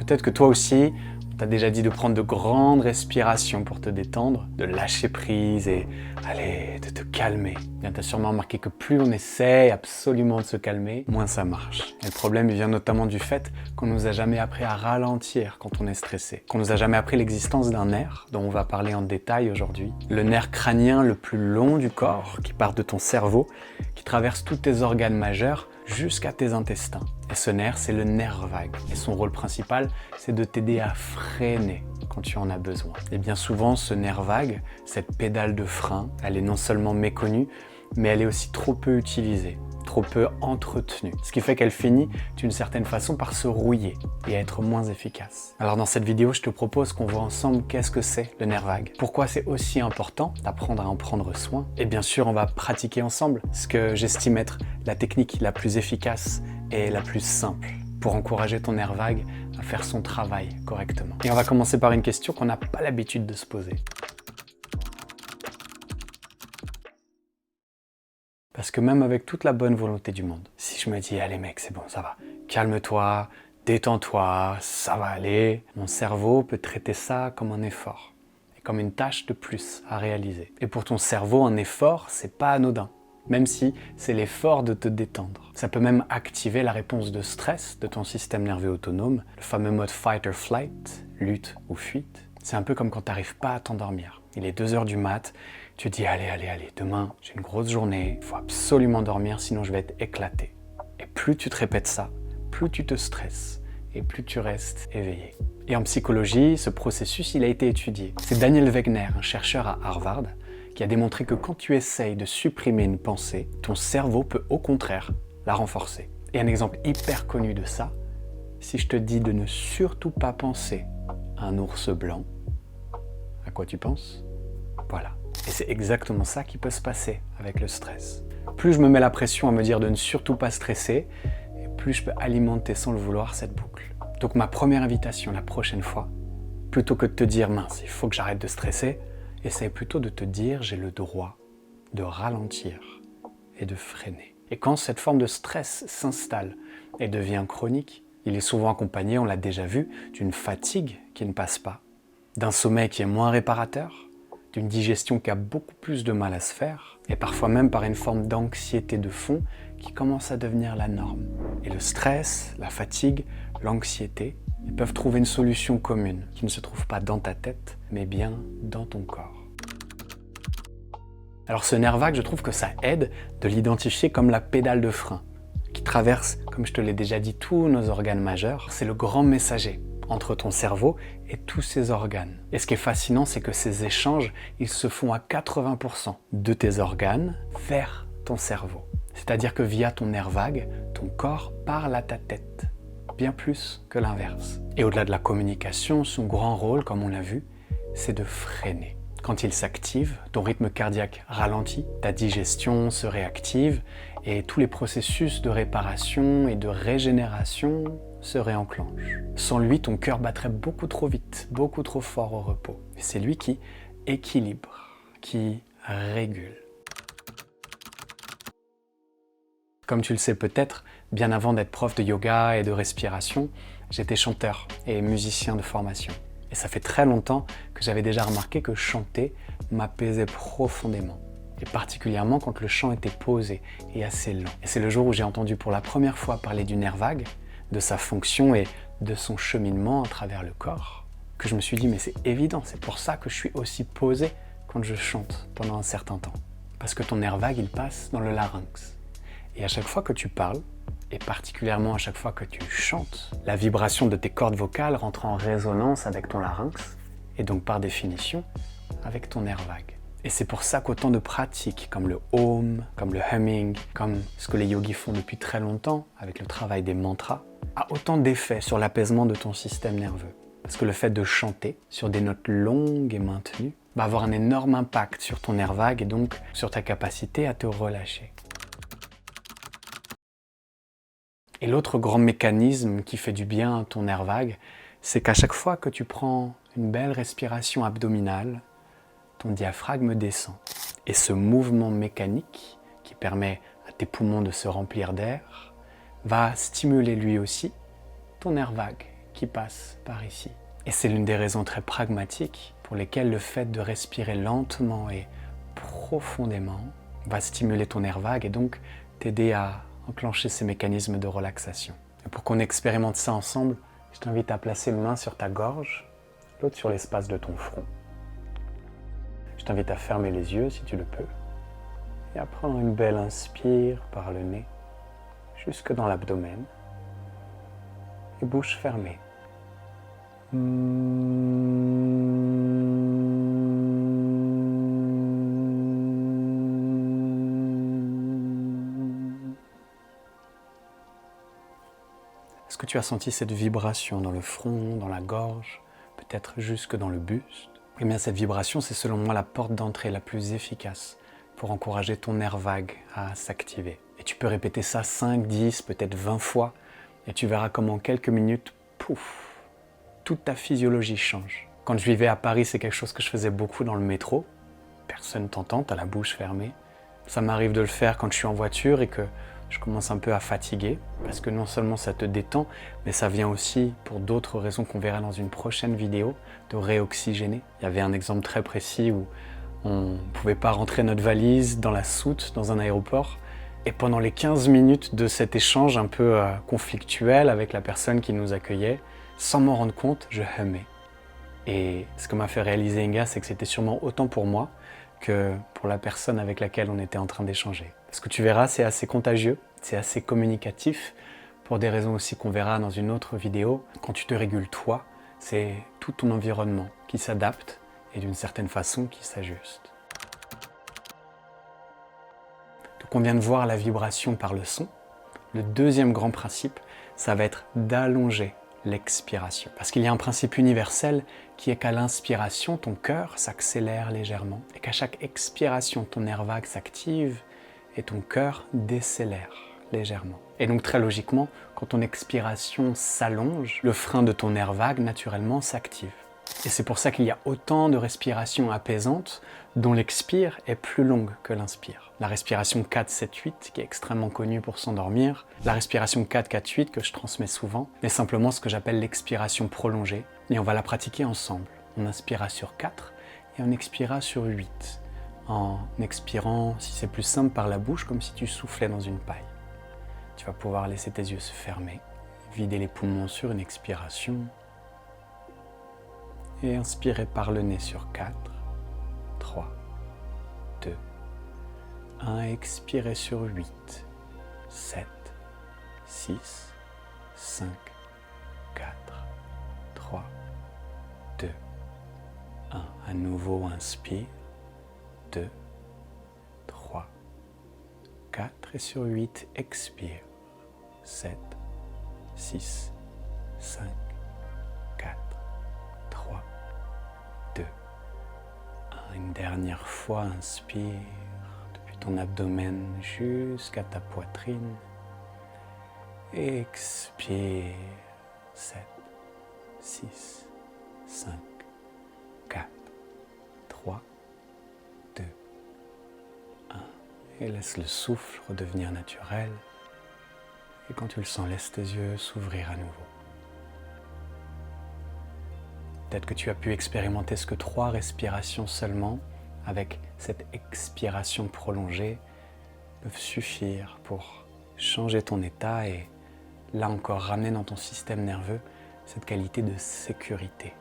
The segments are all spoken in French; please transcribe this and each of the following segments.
Peut-être que toi aussi, on t'a déjà dit de prendre de grandes respirations pour te détendre, de lâcher prise et allez, de te calmer. Bien, t'as sûrement remarqué que plus on essaie absolument de se calmer, moins ça marche. Et le problème, il vient notamment du fait qu'on nous a jamais appris à ralentir quand on est stressé, qu'on nous a jamais appris l'existence d'un nerf, dont on va parler en détail aujourd'hui. Le nerf crânien le plus long du corps, qui part de ton cerveau, qui traverse tous tes organes majeurs jusqu'à tes intestins. Et ce nerf, c'est le nerf vague. Et son rôle principal, c'est de t'aider à freiner quand tu en as besoin. Et bien souvent, ce nerf vague, cette pédale de frein, elle est non seulement méconnue, mais elle est aussi trop peu utilisée, trop peu entretenue. Ce qui fait qu'elle finit d'une certaine façon par se rouiller et à être moins efficace. Alors dans cette vidéo, je te propose qu'on voit ensemble qu'est-ce que c'est le nerf vague, pourquoi c'est aussi important d'apprendre à en prendre soin. Et bien sûr, on va pratiquer ensemble ce que j'estime être la technique la plus efficace et la plus simple pour encourager ton nerf vague à faire son travail correctement. Et on va commencer par une question qu'on n'a pas l'habitude de se poser. Parce que même avec toute la bonne volonté du monde, si je me dis « Allez mec, c'est bon, ça va, calme-toi, détends-toi, ça va aller », mon cerveau peut traiter ça comme un effort et comme une tâche de plus à réaliser. Et pour ton cerveau, un effort, c'est pas anodin, même si c'est l'effort de te détendre. Ça peut même activer la réponse de stress de ton système nerveux autonome, le fameux mode fight or flight, lutte ou fuite. C'est un peu comme quand tu n'arrives pas à t'endormir. Il est 2 h du mat', tu te dis allez, demain j'ai une grosse journée, il faut absolument dormir sinon je vais être éclaté. Et plus tu te répètes ça, plus tu te stresses et plus tu restes éveillé. Et en psychologie, ce processus il a été étudié. C'est Daniel Wegner, un chercheur à Harvard, qui a démontré que quand tu essayes de supprimer une pensée, ton cerveau peut au contraire la renforcer. Et un exemple hyper connu de ça, si je te dis de ne surtout pas penser à un ours blanc, à quoi tu penses? Voilà. Et c'est exactement ça qui peut se passer avec le stress. Plus je me mets la pression à me dire de ne surtout pas stresser, et plus je peux alimenter sans le vouloir cette boucle. Donc ma première invitation la prochaine fois, plutôt que de te dire mince, il faut que j'arrête de stresser, essaye plutôt de te dire j'ai le droit de ralentir et de freiner. Et quand cette forme de stress s'installe et devient chronique, il est souvent accompagné, on l'a déjà vu, d'une fatigue qui ne passe pas, d'un sommeil qui est moins réparateur, d'une digestion qui a beaucoup plus de mal à se faire, et parfois même par une forme d'anxiété de fond qui commence à devenir la norme. Et le stress, la fatigue, l'anxiété, ils peuvent trouver une solution commune qui ne se trouve pas dans ta tête, mais bien dans ton corps. Alors ce nerf vague, je trouve que ça aide de l'identifier comme la pédale de frein, qui traverse, comme je te l'ai déjà dit, tous nos organes majeurs. C'est le grand messager entre ton cerveau et tous ses organes. Et ce qui est fascinant, c'est que ces échanges, ils se font à 80% de tes organes vers ton cerveau. C'est-à-dire que via ton nerf vague, ton corps parle à ta tête, bien plus que l'inverse. Et au-delà de la communication, son grand rôle, comme on l'a vu, c'est de freiner. Quand il s'active, ton rythme cardiaque ralentit, ta digestion se réactive et tous les processus de réparation et de régénération se réenclenchent. Sans lui, ton cœur battrait beaucoup trop vite, beaucoup trop fort au repos. Et c'est lui qui équilibre, qui régule. Comme tu le sais peut-être, bien avant d'être prof de yoga et de respiration, j'étais chanteur et musicien de formation. Et ça fait très longtemps que j'avais déjà remarqué que chanter m'apaisait profondément. Et particulièrement quand le chant était posé et assez lent. Et c'est le jour où j'ai entendu pour la première fois parler du nerf vague, de sa fonction et de son cheminement à travers le corps, que je me suis dit mais c'est évident, c'est pour ça que je suis aussi posé quand je chante pendant un certain temps. Parce que ton nerf vague, il passe dans le larynx. Et à chaque fois que tu parles, et particulièrement à chaque fois que tu chantes, la vibration de tes cordes vocales rentre en résonance avec ton larynx, et donc par définition, avec ton nerf vague. Et c'est pour ça qu'autant de pratiques comme le home, comme le humming, comme ce que les yogis font depuis très longtemps avec le travail des mantras, a autant d'effets sur l'apaisement de ton système nerveux. Parce que le fait de chanter sur des notes longues et maintenues va avoir un énorme impact sur ton nerf vague et donc sur ta capacité à te relâcher. Et l'autre grand mécanisme qui fait du bien à ton nerf vague, c'est qu'à chaque fois que tu prends une belle respiration abdominale, ton diaphragme descend. Et ce mouvement mécanique qui permet à tes poumons de se remplir d'air va stimuler lui aussi ton nerf vague qui passe par ici. Et c'est l'une des raisons très pragmatiques pour lesquelles le fait de respirer lentement et profondément va stimuler ton nerf vague et donc t'aider à enclencher ces mécanismes de relaxation. Et pour qu'on expérimente ça ensemble, je t'invite à placer une main sur ta gorge, l'autre sur l'espace de ton front. Je t'invite à fermer les yeux si tu le peux et à prendre une belle inspire par le nez jusque dans l'abdomen et bouche fermée. Est-ce que tu as senti cette vibration dans le front, dans la gorge, peut-être jusque dans le buste? Eh bien, cette vibration, c'est selon moi la porte d'entrée la plus efficace pour encourager ton nerf vague à s'activer. Et tu peux répéter ça 5, 10, peut-être 20 fois, et tu verras comment en quelques minutes, pouf, toute ta physiologie change. Quand je vivais à Paris, c'est quelque chose que je faisais beaucoup dans le métro. Personne t'entend, t'as la bouche fermée. Ça m'arrive de le faire quand je suis en voiture et que je commence un peu à fatiguer, parce que non seulement ça te détend, mais ça vient aussi, pour d'autres raisons qu'on verra dans une prochaine vidéo, de réoxygéner. Il y avait un exemple très précis où on ne pouvait pas rentrer notre valise dans la soute dans un aéroport. Et pendant les 15 minutes de cet échange un peu conflictuel avec la personne qui nous accueillait, sans m'en rendre compte, je humais. Et ce que m'a fait réaliser Inga, c'est que c'était sûrement autant pour moi que pour la personne avec laquelle on était en train d'échanger. Parce que tu verras, c'est assez contagieux, c'est assez communicatif, pour des raisons aussi qu'on verra dans une autre vidéo. Quand tu te régules toi, c'est tout ton environnement qui s'adapte et d'une certaine façon qui s'ajuste. Donc on vient de voir la vibration par le son. Le deuxième grand principe, ça va être d'allonger l'expiration. Parce qu'il y a un principe universel qui est qu'à l'inspiration, ton cœur s'accélère légèrement et qu'à chaque expiration, ton nerf vague s'active et ton cœur décélère légèrement. Et donc très logiquement, quand ton expiration s'allonge, le frein de ton nerf vague naturellement s'active. Et c'est pour ça qu'il y a autant de respirations apaisantes dont l'expire est plus longue que l'inspire. La respiration 4-7-8 qui est extrêmement connue pour s'endormir, la respiration 4-4-8 que je transmets souvent, est simplement ce que j'appelle l'expiration prolongée et on va la pratiquer ensemble. On inspirera sur 4 et on expirera sur 8 en expirant, si c'est plus simple, par la bouche comme si tu soufflais dans une paille. Tu vas pouvoir laisser tes yeux se fermer, vider les poumons sur une expiration et inspirer par le nez sur 4, 3, 2, 1, expirez sur 8, 7, 6, 5, 4, 3, 2, 1. À nouveau, inspire, 2, 3, 4 et sur 8, expire, 7, 6, 5, 4, 3, 2, 1. Une dernière fois, inspire depuis ton abdomen jusqu'à ta poitrine. Expire, 7, 6, 5, 4, 3, 2, 1. Et laisse le souffle redevenir naturel. Et quand tu le sens, laisse tes yeux s'ouvrir à nouveau. Peut-être que tu as pu expérimenter ce que 3 respirations seulement, avec cette expiration prolongée, peuvent suffire pour changer ton état et là encore ramener dans ton système nerveux cette qualité de sécurité.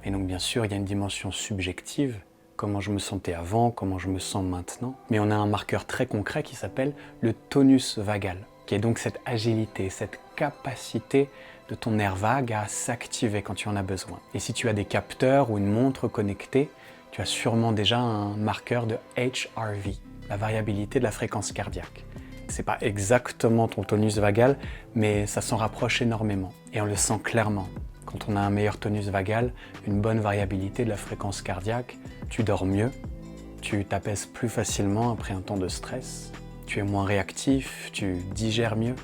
Et donc bien sûr, il y a une dimension subjective, comment je me sentais avant, comment je me sens maintenant, mais on a un marqueur très concret qui s'appelle le tonus vagal, qui est donc cette agilité, cette capacité de ton nerf vague à s'activer quand tu en as besoin. Et si tu as des capteurs ou une montre connectée, tu as sûrement déjà un marqueur de HRV, la variabilité de la fréquence cardiaque. C'est pas exactement ton tonus vagal, mais ça s'en rapproche énormément. Et on le sent clairement. Quand on a un meilleur tonus vagal, une bonne variabilité de la fréquence cardiaque, tu dors mieux, tu t'apaises plus facilement après un temps de stress, tu es moins réactif, tu digères mieux.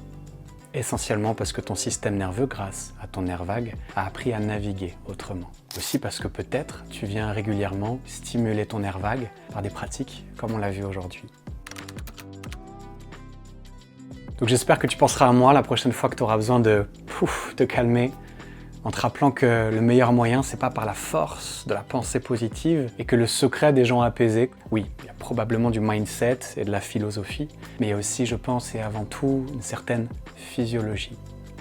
Essentiellement parce que ton système nerveux, grâce à ton nerf vague, a appris à naviguer autrement. Aussi parce que peut-être tu viens régulièrement stimuler ton nerf vague par des pratiques comme on l'a vu aujourd'hui. Donc j'espère que tu penseras à moi la prochaine fois que tu auras besoin de te calmer, en te rappelant que le meilleur moyen, c'est pas par la force de la pensée positive et que le secret des gens apaisés, oui, il y a probablement du mindset et de la philosophie, mais il y a aussi, je pense, et avant tout, une certaine physiologie.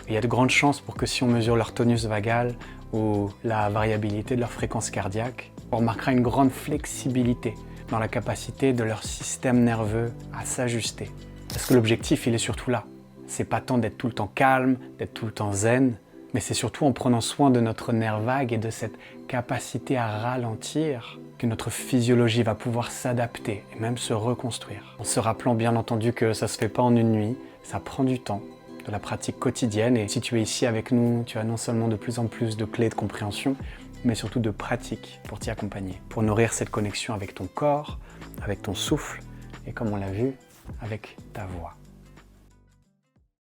Et il y a de grandes chances pour que si on mesure leur tonus vagal ou la variabilité de leur fréquence cardiaque, on remarquera une grande flexibilité dans la capacité de leur système nerveux à s'ajuster. Parce que l'objectif, il est surtout là. C'est pas tant d'être tout le temps calme, d'être tout le temps zen, mais c'est surtout en prenant soin de notre nerf vague et de cette capacité à ralentir que notre physiologie va pouvoir s'adapter et même se reconstruire. En se rappelant bien entendu que ça se fait pas en une nuit, ça prend du temps, de la pratique quotidienne. Et si tu es ici avec nous, tu as non seulement de plus en plus de clés de compréhension, mais surtout de pratique pour t'y accompagner, pour nourrir cette connexion avec ton corps, avec ton souffle et comme on l'a vu, avec ta voix.